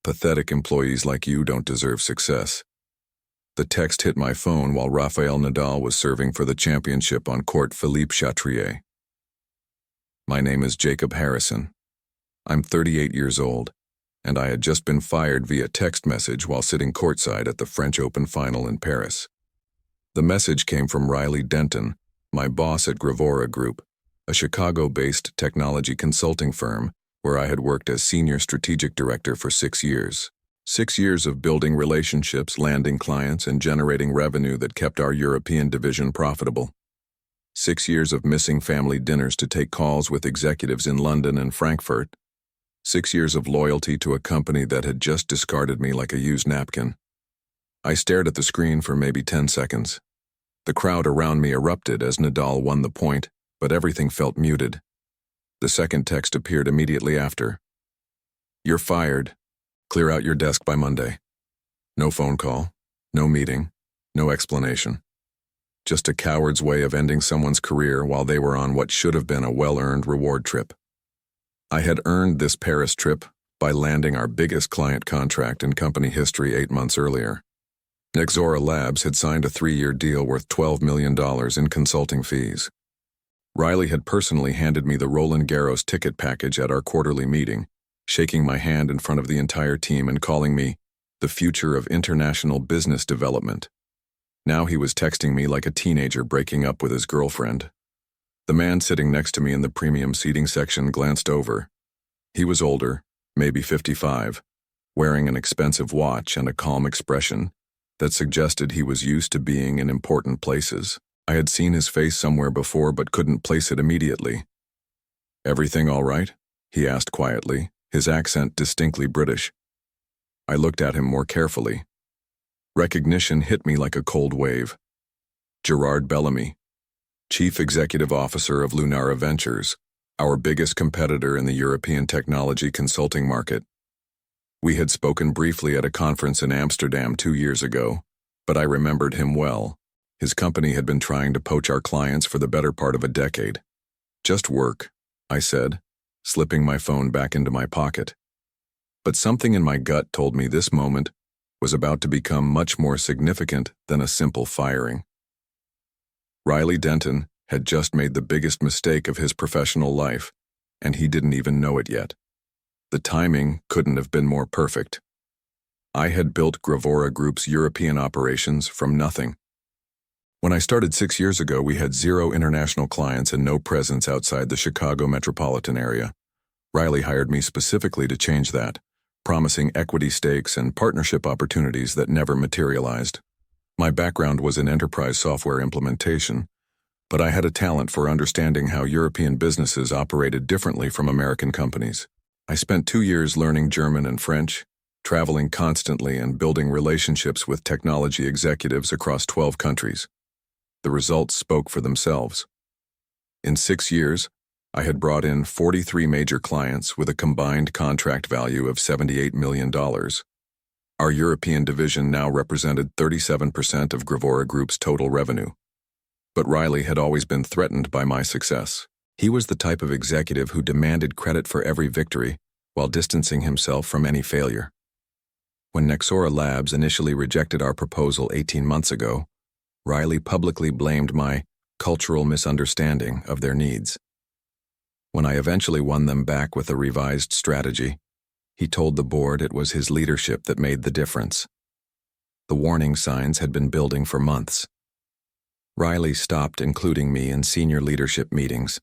Pathetic employees like you don't deserve success. The text hit my phone while Rafael Nadal was serving for the championship on court Philippe Chatrier. My name is Jacob Harrison. I'm 38 years old, and I had just been fired via text message while sitting courtside at the French Open final in Paris. The message came from Riley Denton, my boss at Gravora Group, a Chicago-based technology consulting firm where I had worked as senior strategic director for 6 years. 6 years of building relationships, landing clients, and generating revenue that kept our European division profitable. 6 years of missing family dinners to take calls with executives in London and Frankfurt. 6 years of loyalty to a company that had just discarded me like a used napkin. I stared at the screen for maybe 10 seconds. The crowd around me erupted as Nadal won the point, but everything felt muted. The second text appeared immediately after. You're fired. Clear out your desk by Monday. No phone call, no meeting, no explanation. Just a coward's way of ending someone's career while they were on what should have been a well-earned reward trip. I had earned this Paris trip by landing our biggest client contract in company history 8 months earlier. Nexora Labs had signed a 3-year deal worth $12 million in consulting fees. Riley had personally handed me the Roland Garros ticket package at our quarterly meeting, shaking my hand in front of the entire team and calling me the future of international business development. Now he was texting me like a teenager breaking up with his girlfriend. The man sitting next to me in the premium seating section glanced over. He was older, maybe 55, wearing an expensive watch and a calm expression that suggested he was used to being in important places. I had seen his face somewhere before but couldn't place it immediately. "Everything all right?" he asked quietly, his accent distinctly British. I looked at him more carefully. Recognition hit me like a cold wave. Gerard Bellamy, Chief Executive Officer of Lunara Ventures, our biggest competitor in the European technology consulting market. We had spoken briefly at a conference in Amsterdam 2 years ago, but I remembered him well. His company had been trying to poach our clients for the better part of a decade. "Just work," I said, slipping my phone back into my pocket. But something in my gut told me this moment was about to become much more significant than a simple firing. Riley Denton had just made the biggest mistake of his professional life, and he didn't even know it yet. The timing couldn't have been more perfect. I had built Gravora Group's European operations from nothing. When I started 6 years ago, we had 0 international clients and no presence outside the Chicago metropolitan area. Riley hired me specifically to change that, promising equity stakes and partnership opportunities that never materialized. My background was in enterprise software implementation, but I had a talent for understanding how European businesses operated differently from American companies. I spent 2 years learning German and French, traveling constantly and building relationships with technology executives across 12 countries. The results spoke for themselves. In 6 years, I had brought in 43 major clients with a combined contract value of $78 million. Our European division now represented 37% of Gravora Group's total revenue. But Riley had always been threatened by my success. He was the type of executive who demanded credit for every victory while distancing himself from any failure. When Nexora Labs initially rejected our proposal 18 months ago, Riley publicly blamed my cultural misunderstanding of their needs. When I eventually won them back with a revised strategy, he told the board it was his leadership that made the difference. The warning signs had been building for months. Riley stopped including me in senior leadership meetings.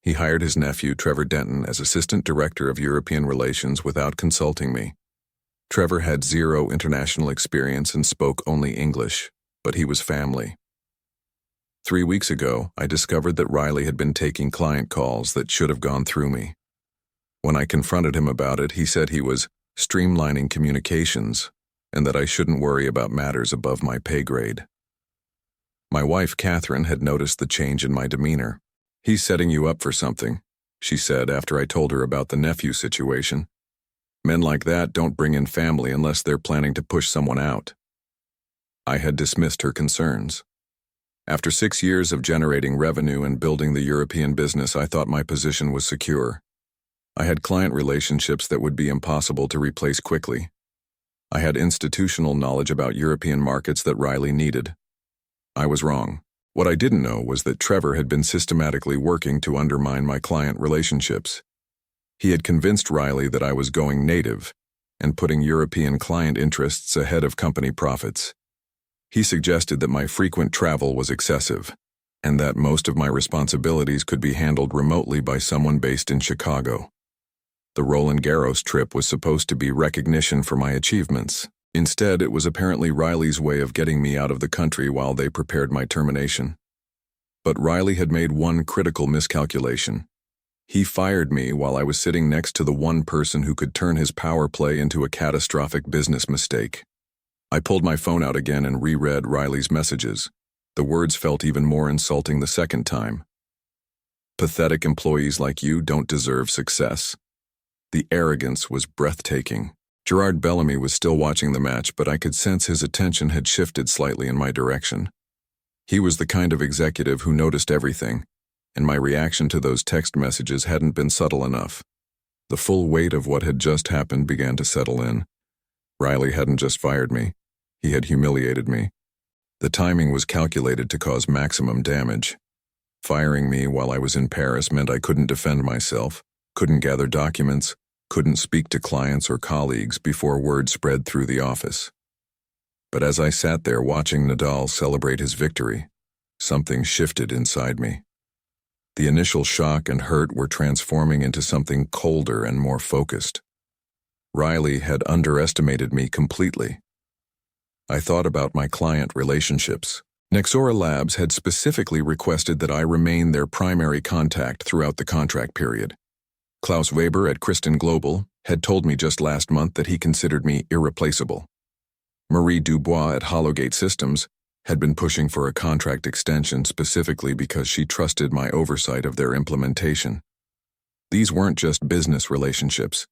He hired his nephew, Trevor Denton, as Assistant Director of European Relations without consulting me. Trevor had 0 international experience and spoke only English, but he was family. 3 weeks ago, I discovered that Riley had been taking client calls that should have gone through me. When I confronted him about it, he said he was streamlining communications and that I shouldn't worry about matters above my pay grade. My wife, Catherine, had noticed the change in my demeanor. "He's setting you up for something," she said after I told her about the nephew situation. "Men like that don't bring in family unless they're planning to push someone out." I had dismissed her concerns. After 6 years of generating revenue and building the European business, I thought my position was secure. I had client relationships that would be impossible to replace quickly, I had institutional knowledge about European markets that Riley needed. I was wrong. What I didn't know was that Trevor had been systematically working to undermine my client relationships. He had convinced Riley that I was going native and putting European client interests ahead of company profits. He suggested that my frequent travel was excessive and that most of my responsibilities could be handled remotely by someone based in Chicago. The Roland Garros trip was supposed to be recognition for my achievements. Instead, it was apparently Riley's way of getting me out of the country while they prepared my termination. But Riley had made one critical miscalculation. He fired me while I was sitting next to the one person who could turn his power play into a catastrophic business mistake. I pulled my phone out again and reread Riley's messages. The words felt even more insulting the second time. Pathetic employees like you don't deserve success. The arrogance was breathtaking. Gerard Bellamy was still watching the match, but I could sense his attention had shifted slightly in my direction. He was the kind of executive who noticed everything, and my reaction to those text messages hadn't been subtle enough. The full weight of what had just happened began to settle in. Riley hadn't just fired me. He had humiliated me. The timing was calculated to cause maximum damage. Firing me while I was in Paris meant I couldn't defend myself, couldn't gather documents, couldn't speak to clients or colleagues before word spread through the office. But as I sat there watching Nadal celebrate his victory, something shifted inside me. The initial shock and hurt were transforming into something colder and more focused. Riley had underestimated me completely. I thought about my client relationships. Nexora Labs had specifically requested that I remain their primary contact throughout the contract period. Klaus Weber at Kristen Global had told me just last month that he considered me irreplaceable. Marie Dubois at Hollowgate Systems had been pushing for a contract extension specifically because she trusted my oversight of their implementation. These weren't just business relationships.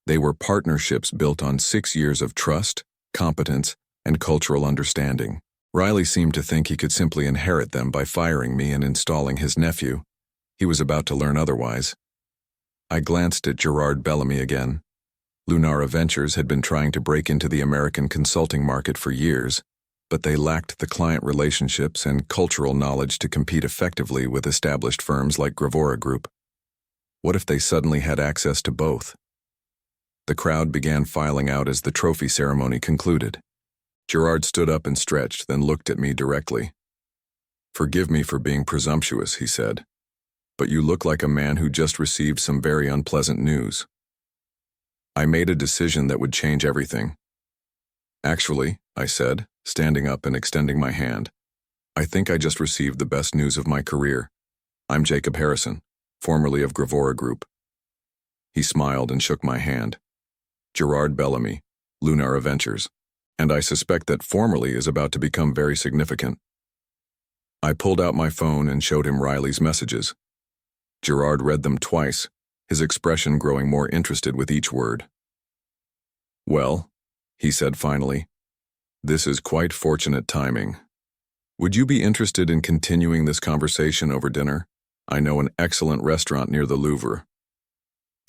They were partnerships built on 6 years of trust, competence, and cultural understanding. Riley seemed to think he could simply inherit them by firing me and installing his nephew. He was about to learn otherwise. I glanced at Gerard Bellamy again. Lunara Ventures had been trying to break into the American consulting market for years, but they lacked the client relationships and cultural knowledge to compete effectively with established firms like Gravora Group. What if they suddenly had access to both? The crowd began filing out as the trophy ceremony concluded. Gerard stood up and stretched, then looked at me directly. "Forgive me for being presumptuous," he said, "but you look like a man who just received some very unpleasant news." I made a decision that would change everything. "Actually," I said, standing up and extending my hand, "I think I just received the best news of my career. I'm Jacob Harrison, formerly of Gravora Group." He smiled and shook my hand. "Gerard Bellamy, Lunara Ventures. And I suspect that formerly is about to become very significant." I pulled out my phone and showed him Riley's messages. Gerard read them twice, his expression growing more interested with each word. "Well," he said finally, "this is quite fortunate timing. Would you be interested in continuing this conversation over dinner? I know an excellent restaurant near the Louvre."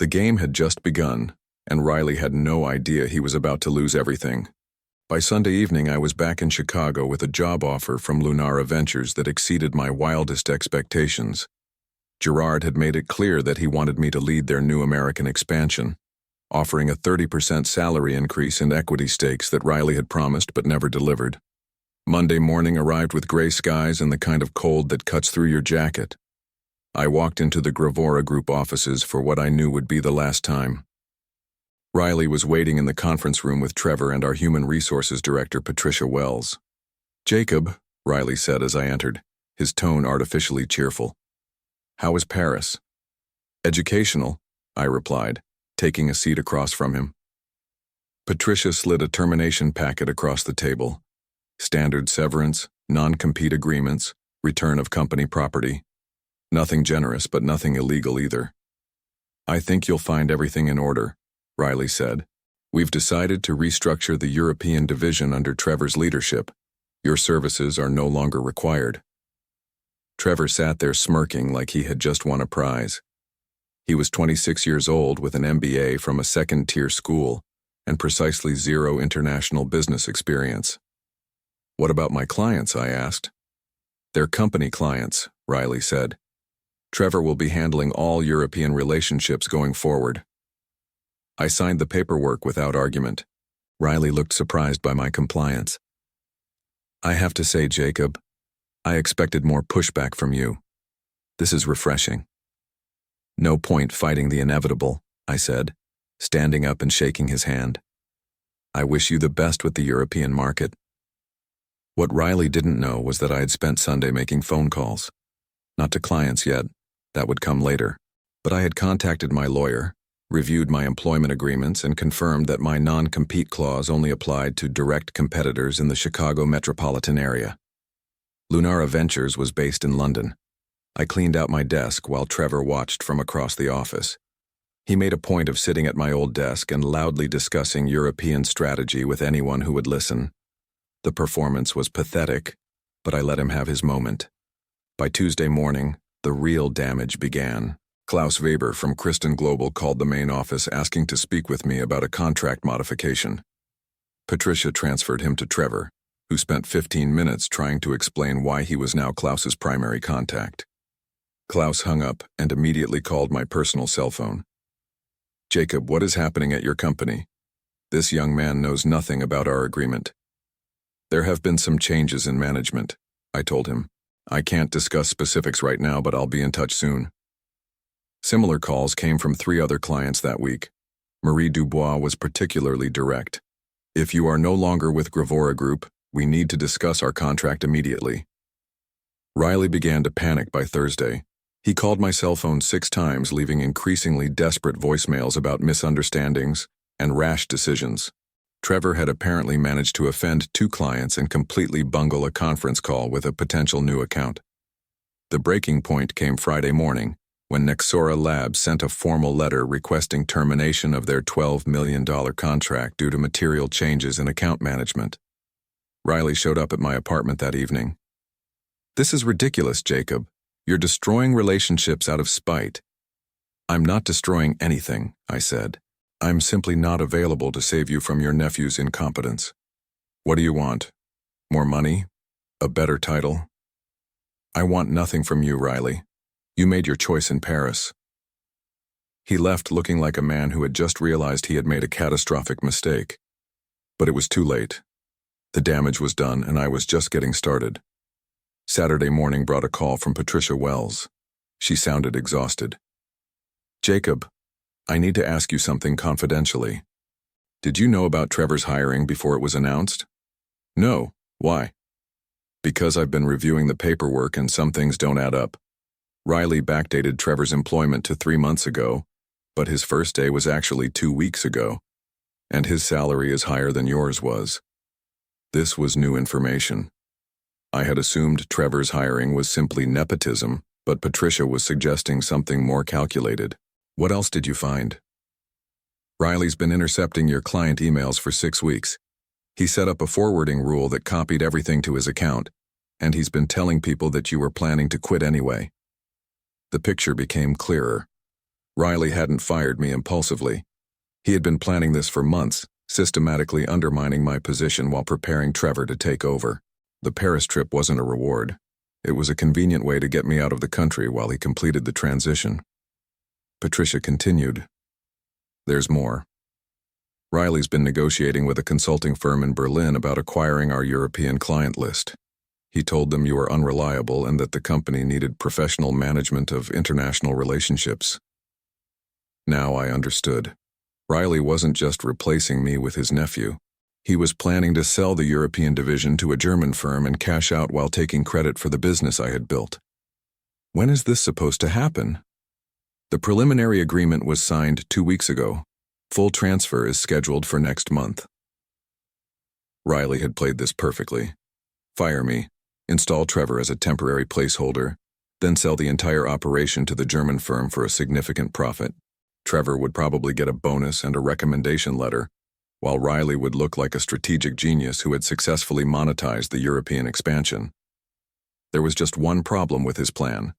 The game had just begun, and Riley had no idea he was about to lose everything. By Sunday evening, I was back in Chicago with a job offer from Lunara Ventures that exceeded my wildest expectations. Gerard had made it clear that he wanted me to lead their new American expansion, offering a 30% salary increase and equity stakes that Riley had promised but never delivered. Monday morning arrived with gray skies and the kind of cold that cuts through your jacket. I walked into the Gravora Group offices for what I knew would be the last time. Riley was waiting in the conference room with Trevor and our Human Resources Director, Patricia Wells. "Jacob," Riley said as I entered, his tone artificially cheerful. "How is Paris?" "Educational," I replied, taking a seat across from him. Patricia slid a termination packet across the table. Standard severance, non-compete agreements, return of company property. Nothing generous, but nothing illegal either. "I think you'll find everything in order," Riley said. "We've decided to restructure the European division under Trevor's leadership. Your services are no longer required." Trevor sat there smirking like he had just won a prize. He was 26 years old with an MBA from a second-tier school, and precisely zero international business experience. What about my clients? I asked. They're company clients, Riley said. Trevor will be handling all European relationships going forward. I signed the paperwork without argument. Riley looked surprised by my compliance. I have to say, Jacob, I expected more pushback from you. This is refreshing. No point fighting the inevitable, I said, standing up and shaking his hand. I wish you the best with the European market. What Riley didn't know was that I had spent Sunday making phone calls. Not to clients yet, that would come later. But I had contacted my lawyer, reviewed my employment agreements, and confirmed that my non-compete clause only applied to direct competitors in the Chicago metropolitan area. Lunara Ventures was based in London. I cleaned out my desk while Trevor watched from across the office. He made a point of sitting at my old desk and loudly discussing European strategy with anyone who would listen. The performance was pathetic, but I let him have his moment. By Tuesday morning, the real damage began. Klaus Weber from Kristen Global called the main office asking to speak with me about a contract modification. Patricia transferred him to Trevor, who spent 15 minutes trying to explain why he was now Klaus's primary contact. Klaus hung up and immediately called my personal cell phone. Jacob, what is happening at your company? This young man knows nothing about our agreement. There have been some changes in management, I told him. I can't discuss specifics right now, but I'll be in touch soon. Similar calls came from 3 other clients that week. Marie Dubois was particularly direct. If you are no longer with Gravora Group, we need to discuss our contract immediately. Riley began to panic by Thursday. He called my cell phone 6 times, leaving increasingly desperate voicemails about misunderstandings and rash decisions. Trevor had apparently managed to offend 2 clients and completely bungle a conference call with a potential new account. The breaking point came Friday morning, when Nexora Labs sent a formal letter requesting termination of their $12 million contract due to material changes in account management. Riley showed up at my apartment that evening. This is ridiculous, Jacob. You're destroying relationships out of spite. I'm not destroying anything, I said. I'm simply not available to save you from your nephew's incompetence. What do you want? More money? A better title? I want nothing from you, Riley. You made your choice in Paris. He left looking like a man who had just realized he had made a catastrophic mistake. But it was too late. The damage was done, and I was just getting started. Saturday morning brought a call from Patricia Wells. She sounded exhausted. Jacob, I need to ask you something confidentially. Did you know about Trevor's hiring before it was announced? No. Why? Because I've been reviewing the paperwork and some things don't add up. Riley backdated Trevor's employment to 3 months ago, but his first day was actually 2 weeks ago, and his salary is higher than yours was. This was new information. I had assumed Trevor's hiring was simply nepotism, but Patricia was suggesting something more calculated. What else did you find? Riley's been intercepting your client emails for 6 weeks. He set up a forwarding rule that copied everything to his account, and he's been telling people that you were planning to quit anyway. The picture became clearer. Riley hadn't fired me impulsively. He had been planning this for months, systematically undermining my position while preparing Trevor to take over. The Paris trip wasn't a reward. It was a convenient way to get me out of the country while he completed the transition. Patricia continued. There's more. Riley's been negotiating with a consulting firm in Berlin about acquiring our European client list. He told them you were unreliable and that the company needed professional management of international relationships. Now I understood. Riley wasn't just replacing me with his nephew. He was planning to sell the European division to a German firm and cash out while taking credit for the business I had built. When is this supposed to happen? The preliminary agreement was signed 2 weeks ago. Full transfer is scheduled for next month. Riley had played this perfectly. Fire me, install Trevor as a temporary placeholder, then sell the entire operation to the German firm for a significant profit. Trevor would probably get a bonus and a recommendation letter, while Riley would look like a strategic genius who had successfully monetized the European expansion. There was just one problem with his plan: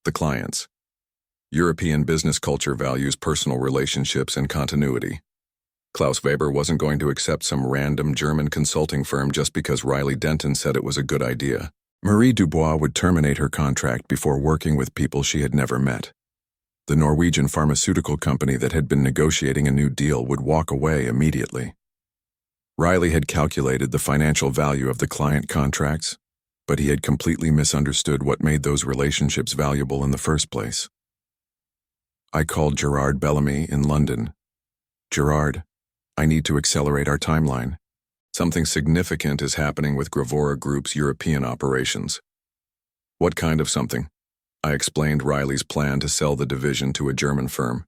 the clients. European business culture values personal relationships and continuity. Klaus Weber wasn't going to accept some random German consulting firm just because Riley Denton said it was a good idea. Marie Dubois would terminate her contract before working with people she had never met. The Norwegian pharmaceutical company that had been negotiating a new deal would walk away immediately. Riley had calculated the financial value of the client contracts, but he had completely misunderstood what made those relationships valuable in the first place. I called Gerard Bellamy in London. "Gerard, I need to accelerate our timeline. Something significant is happening with Gravora Group's European operations." "What kind of something?" I explained Riley's plan to sell the division to a German firm.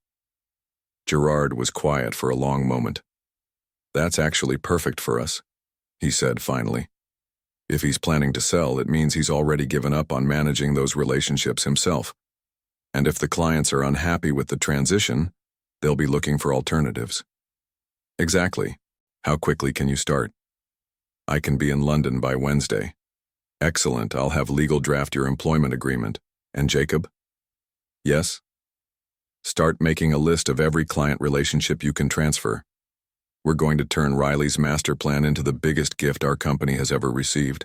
Gerard was quiet for a long moment. "That's actually perfect for us," he said finally. "If he's planning to sell, it means he's already given up on managing those relationships himself. And if the clients are unhappy with the transition, they'll be looking for alternatives." "Exactly. How quickly can you start?" "I can be in London by Wednesday." "Excellent. I'll have legal draft your employment agreement. And Jacob?" "Yes?" "Start making a list of every client relationship you can transfer. We're going to turn Riley's master plan into the biggest gift our company has ever received."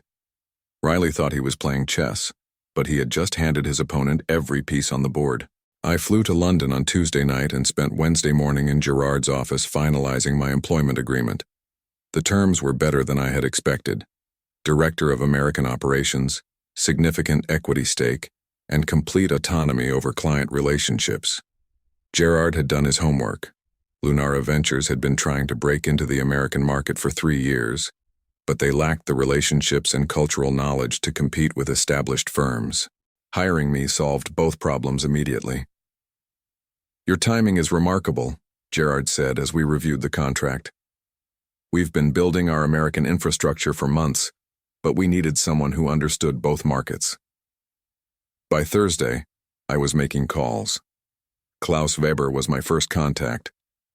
Riley thought he was playing chess, but he had just handed his opponent every piece on the board. I flew to London on Tuesday night and spent Wednesday morning in Gerard's office finalizing my employment agreement. The terms were better than I had expected. Director of American Operations, significant equity stake, and complete autonomy over client relationships. Gerard had done his homework. Lunara Ventures had been trying to break into the American market for 3 years, but they lacked the relationships and cultural knowledge to compete with established firms. Hiring me solved both problems immediately. "Your timing is remarkable," Gerard said as we reviewed the contract. "We've been building our American infrastructure for months, but we needed someone who understood both markets." By Thursday, I was making calls. Klaus Weber was my first contact.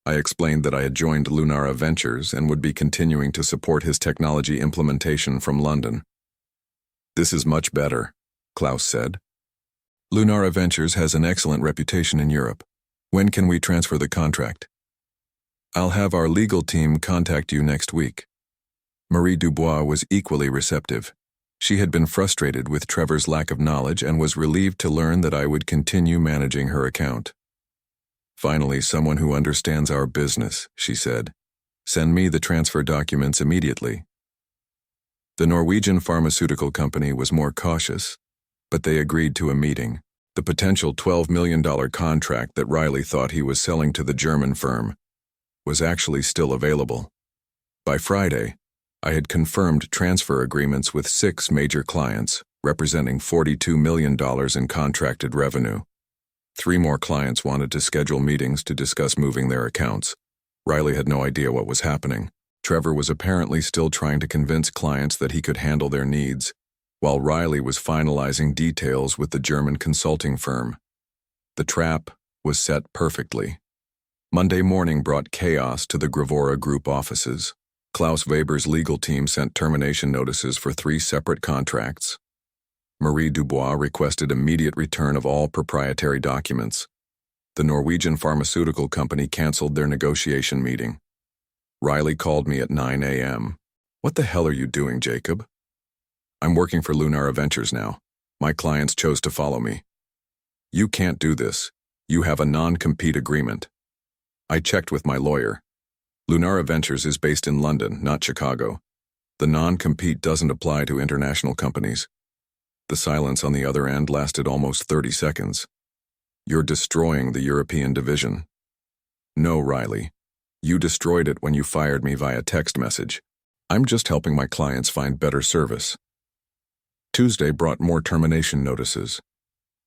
I explained that I had joined Lunara Ventures and would be continuing to support his technology implementation from London. "This is much better," Klaus said. "Lunara Ventures has an excellent reputation in Europe. When can we transfer the contract?" "I'll have our legal team contact you next week." Marie Dubois was equally receptive. She had been frustrated with Trevor's lack of knowledge and was relieved to learn that I would continue managing her account. "Finally, someone who understands our business," she said. "Send me the transfer documents immediately." The Norwegian pharmaceutical company was more cautious, but they agreed to a meeting. The potential $12 million contract that Riley thought he was selling to the German firm was actually still available. By Friday, I had confirmed transfer agreements with 6 major clients, representing $42 million in contracted revenue. 3 more clients wanted to schedule meetings to discuss moving their accounts. Riley had no idea what was happening. Trevor was apparently still trying to convince clients that he could handle their needs, while Riley was finalizing details with the German consulting firm. The trap was set perfectly. Monday morning brought chaos to the Gravora Group offices. Klaus Weber's legal team sent termination notices for 3 separate contracts. Marie Dubois requested immediate return of all proprietary documents. The Norwegian pharmaceutical company canceled their negotiation meeting. Riley called me at 9 a.m. "What the hell are you doing, Jacob?" "I'm working for Lunara Ventures now. My clients chose to follow me." "You can't do this. You have a non-compete agreement." I checked with my lawyer. Lunara Ventures is based in London, not Chicago. The non-compete doesn't apply to international companies. The silence on the other end lasted almost 30 seconds. "You're destroying the European division." "No, Riley. You destroyed it when you fired me via text message. I'm just helping my clients find better service." Tuesday brought more termination notices.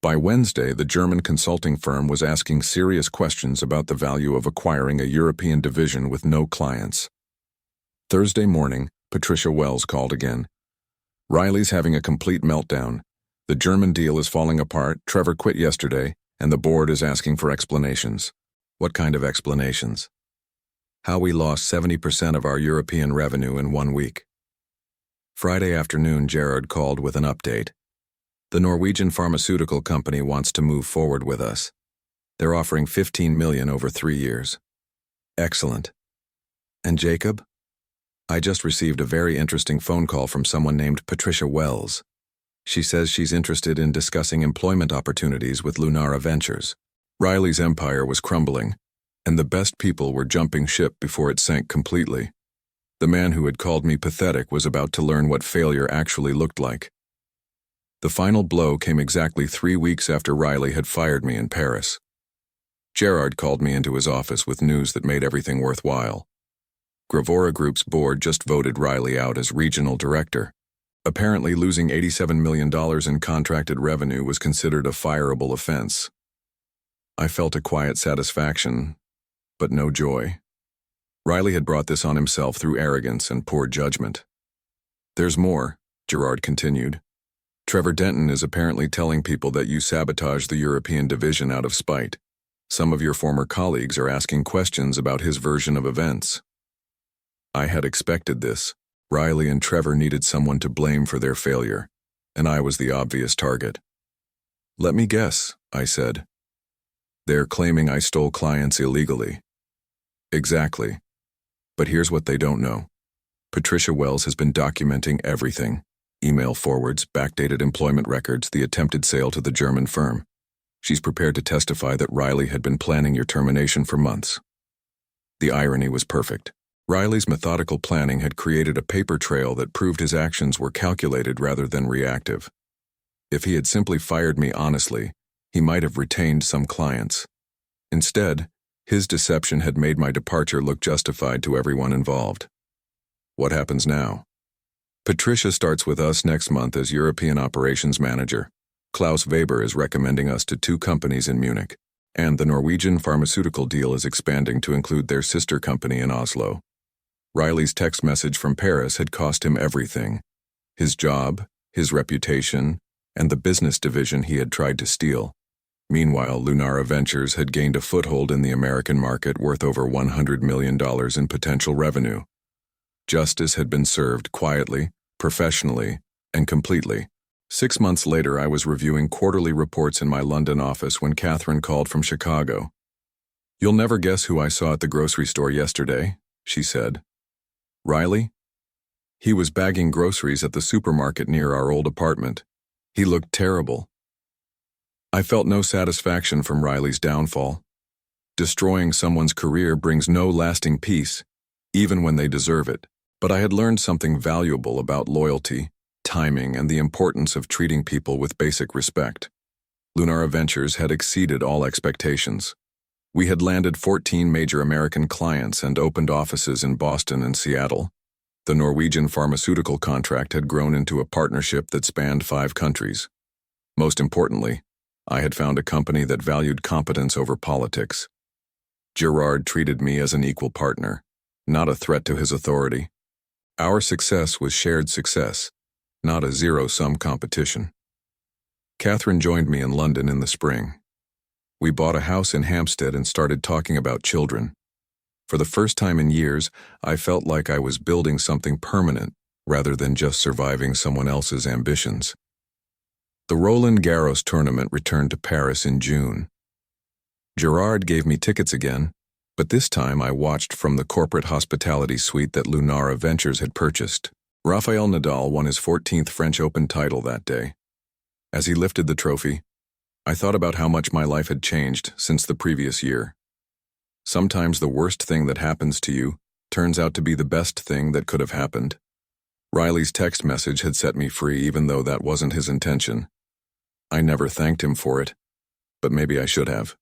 By Wednesday, the German consulting firm was asking serious questions about the value of acquiring a European division with no clients. Thursday morning, Patricia Wells called again. "Riley's having a complete meltdown. The German deal is falling apart, Trevor quit yesterday, and the board is asking for explanations." "What kind of explanations?" "How we lost 70% of our European revenue in 1 week." Friday afternoon, Gerard called with an update. "The Norwegian pharmaceutical company wants to move forward with us. They're offering $15 million over 3 years." "Excellent." And Jacob? I just received a very interesting phone call from someone named Patricia Wells. She says she's interested in discussing employment opportunities with Lunara Ventures. Riley's empire was crumbling, and the best people were jumping ship before it sank completely. The man who had called me pathetic was about to learn what failure actually looked like. The final blow came exactly 3 weeks after Riley had fired me in Paris. Gerard called me into his office with news that made everything worthwhile. Gravora Group's board just voted Riley out as regional director. Apparently, losing $87 million in contracted revenue was considered a fireable offense. I felt a quiet satisfaction, but no joy. Riley had brought this on himself through arrogance and poor judgment. There's more, Gerard continued. Trevor Denton is apparently telling people that you sabotaged the European division out of spite. Some of your former colleagues are asking questions about his version of events. I had expected this. Riley and Trevor needed someone to blame for their failure, and I was the obvious target. Let me guess, I said. They're claiming I stole clients illegally. Exactly. But here's what they don't know. Patricia Wells has been documenting everything. Email forwards, backdated employment records, the attempted sale to the German firm. She's prepared to testify that Riley had been planning your termination for months. The irony was perfect. Riley's methodical planning had created a paper trail that proved his actions were calculated rather than reactive. If he had simply fired me honestly, he might have retained some clients. Instead, his deception had made my departure look justified to everyone involved. What happens now? Patricia starts with us next month as European Operations Manager. Klaus Weber is recommending us to 2 companies in Munich, and the Norwegian pharmaceutical deal is expanding to include their sister company in Oslo. Riley's text message from Paris had cost him everything: his job, his reputation, and the business division he had tried to steal. Meanwhile, Lunara Ventures had gained a foothold in the American market worth over $100 million in potential revenue. Justice had been served quietly, professionally, and completely. 6 months later, I was reviewing quarterly reports in my London office when Catherine called from Chicago. "You'll never guess who I saw at the grocery store yesterday," she said. "Riley? He was bagging groceries at the supermarket near our old apartment. He looked terrible." I felt no satisfaction from Riley's downfall. Destroying someone's career brings no lasting peace, even when they deserve it. But I had learned something valuable about loyalty, timing, and the importance of treating people with basic respect. Lunara Ventures had exceeded all expectations. We had landed 14 major American clients and opened offices in Boston and Seattle. The Norwegian pharmaceutical contract had grown into a partnership that spanned 5 countries. Most importantly, I had found a company that valued competence over politics. Gerard treated me as an equal partner, not a threat to his authority. Our success was shared success, not a zero-sum competition. Catherine joined me in London in the spring. We bought a house in Hampstead and started talking about children. For the first time in years, I felt like I was building something permanent rather than just surviving someone else's ambitions. The Roland Garros tournament returned to Paris in June. Gerard gave me tickets again, but this time I watched from the corporate hospitality suite that Lunara Ventures had purchased. Rafael Nadal won his 14th French Open title that day. As he lifted the trophy, I thought about how much my life had changed since the previous year. Sometimes the worst thing that happens to you turns out to be the best thing that could have happened. Riley's text message had set me free, even though that wasn't his intention. I never thanked him for it, but maybe I should have.